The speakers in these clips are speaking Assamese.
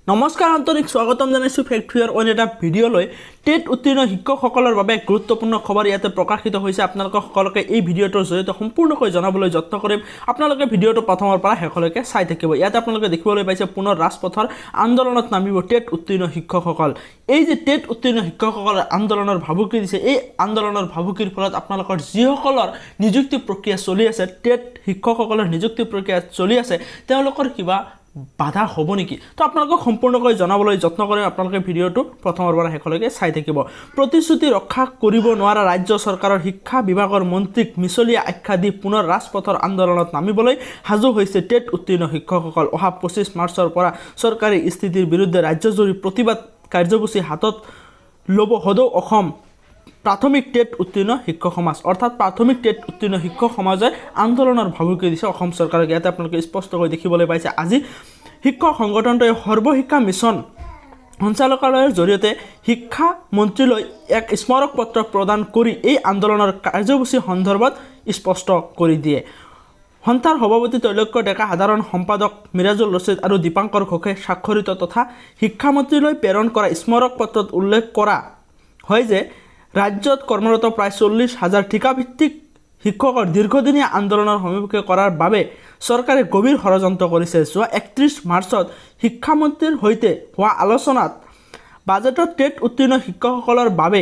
নমস্কাৰ আন্তৰিক স্বাগতম জানাইছো ফেক্টৰীৰ অন এটা ভিডিঅ'লৈ টেট উত্তীৰ্ণ শিক্ষকসকলৰ বাবে গুৰুত্বপূৰ্ণ খবৰ ইয়াতে প্ৰকাশিত হৈছে আপোনালোক সকলোকে এই ভিডিঅ'টোৰ জৰিয়তে সম্পূৰ্ণকৈ জনাবলৈ যত্ন কৰিম আপোনালোকে ভিডিঅ'টো প্ৰথমৰ পৰা শেষলৈকে চাই থাকিব ইয়াতে আপোনালোকে দেখিবলৈ পাইছে পুনৰ ৰাজপথৰ আন্দোলনত নামিব টেট উত্তীৰ্ণ শিক্ষকসকল এই যে টেট উত্তীৰ্ণ শিক্ষকসকলৰ আন্দোলনৰ ভাবুকি দিছে এই আন্দোলনৰ ভাবুকিৰ ফলত আপোনালোকৰ যিসকলৰ নিযুক্তি প্ৰক্ৰিয়া চলি আছে টেট শিক্ষকসকলৰ নিযুক্তি প্ৰক্ৰিয়া চলি আছে তেওঁলোকৰ কিবা বাধা হ'ব নেকি তো আপোনালোকক সম্পূৰ্ণকৈ জনাবলৈ যত্ন কৰিম আপোনালোকে ভিডিঅ'টো প্ৰথমৰ পৰা শেষলৈকে চাই থাকিব প্ৰতিশ্ৰুতি ৰক্ষা কৰিব নোৱাৰা ৰাজ্য চৰকাৰৰ শিক্ষা বিভাগৰ মন্ত্ৰীক মিছলীয়া আখ্যা দি পুনৰ ৰাজপথৰ আন্দোলনত নামিবলৈ সাজু হৈছে টেট উত্তীৰ্ণ শিক্ষকসকল অহা 25 মাৰ্চৰ পৰা চৰকাৰী স্থিতিৰ বিৰুদ্ধে ৰাজ্যজুৰি প্ৰতিবাদ কাৰ্যসূচী হাতত ল'ব সদৌ অসম প্ৰাথমিক টেট উত্তীৰ্ণ শিক্ষক সমাজ অৰ্থাৎ প্ৰাথমিক টেট উত্তীৰ্ণ শিক্ষক সমাজে আন্দোলনৰ ভাবুকি দিছে অসম চৰকাৰক ইয়াতে আপোনালোকে স্পষ্টকৈ দেখিবলৈ পাইছে আজি শিক্ষক সংগঠনটোৱে সৰ্বশিক্ষা মিছন সঞ্চালকালয়ৰ জৰিয়তে শিক্ষা মন্ত্ৰীলৈ এক স্মাৰক পত্ৰ প্ৰদান কৰি এই আন্দোলনৰ কাৰ্যসূচী সন্দৰ্ভত স্পষ্ট কৰি দিয়ে সন্থাৰ সভাপতি তৈলক্য ডেকা সাধাৰণ সম্পাদক মিৰাজুল ৰছিদ আৰু দীপাংকৰ ঘোষে স্বাক্ষৰিত তথা শিক্ষামন্ত্ৰীলৈ প্ৰেৰণ কৰা স্মাৰক পত্ৰত উল্লেখ কৰা হয় যে ৰাজ্যত কৰ্মৰত প্ৰায় 40,000 ঠিকাভিত্তিক শিক্ষকৰ দীৰ্ঘদিনীয়া আন্দোলনৰ সন্মুখীন কৰাৰ বাবে চৰকাৰে গভীৰ ষড়যন্ত্ৰ কৰিছে যোৱা 31 মাৰ্চত শিক্ষামন্ত্ৰীৰ সৈতে হোৱা আলোচনাত বাজেটত টেট উত্তীৰ্ণ শিক্ষকসকলৰ বাবে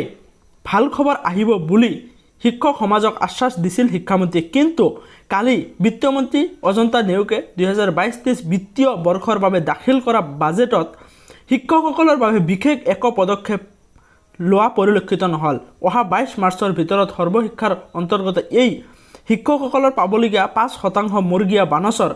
ভাল খবৰ আহিব বুলি শিক্ষক সমাজক আশ্বাস দিছিল শিক্ষামন্ত্ৰীয়ে কিন্তু কালি বিত্তমন্ত্ৰী অজন্তা নেওগে 2022-23 বিত্তীয় বৰ্ষৰ বাবে দাখিল কৰা বাজেটত শিক্ষকসকলৰ বাবে বিশেষ এক পদক্ষেপ লোৱা পৰিলক্ষিত নহল অহা 22 মাৰ্চৰ ভিতৰত সৰ্বশিক্ষাৰ অন্তৰ্গত এই শিক্ষকসকলৰ পাবলগীয়া 5% মৰ্গীয়া বানচৰ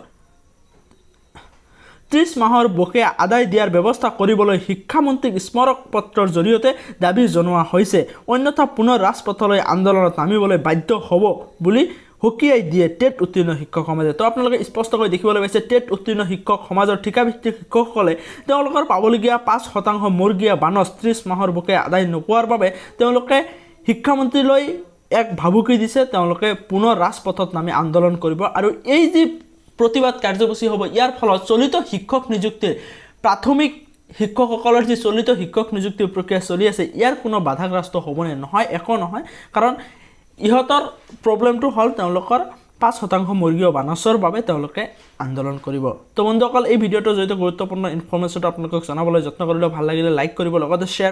30 মাহৰ বকেয়া আদায় দিয়াৰ ব্যৱস্থা কৰিবলৈ শিক্ষামন্ত্ৰীক স্মাৰক পত্ৰৰ জৰিয়তে দাবী জনোৱা হৈছে অন্যথা পুনৰ ৰাজপথলৈ আন্দোলনত নামিবলৈ বাধ্য হ'ব বুলি হকিয়াই দিয়ে টেট উত্তীৰ্ণ শিক্ষক সমাজে তো আপোনালোকে স্পষ্টকৈ দেখিবলৈ পাইছে টেট উত্তীৰ্ণ শিক্ষক সমাজৰ ঠিকাভিত্তিক শিক্ষকসকলে তেওঁলোকৰ পাবলগীয়া 5% মৰ্গীয়া বানচ 30 মাহৰ বকেয়া আদায় নোপোৱাৰ বাবে তেওঁলোকে শিক্ষামন্ত্ৰীলৈ এক ভাবুকি দিছে তেওঁলোকে পুনৰ ৰাজপথত নামি আন্দোলন কৰিব আৰু এই যে প্ৰতিবাদ কাৰ্যসূচী হ'ব ইয়াৰ ফলত চলিত শিক্ষক নিযুক্তিৰ প্ৰাথমিক শিক্ষকসকলৰ যে চলিত শিক্ষক নিযুক্তিৰ প্ৰক্ৰিয়া চলি আছে ইয়াৰ কোনো বাধাগ্ৰস্ত হ'বনে নহয় একো নহয় কাৰণ ইহঁতৰ প্ৰবলেমটো হ'ল তেওঁলোকৰ 5% মৰ্গীয় বানচৰ বাবে তেওঁলোকে আন্দোলন কৰিব তো বন্ধুসকল এই ভিডিঅ'টোৰ জৰিয়তে গুৰুত্বপূৰ্ণ ইনফৰমেশ্যনটো আপোনালোকক জনাবলৈ যত্ন কৰিলে ভাল লাগিলে লাইক কৰিব লগতে শ্বেয়াৰ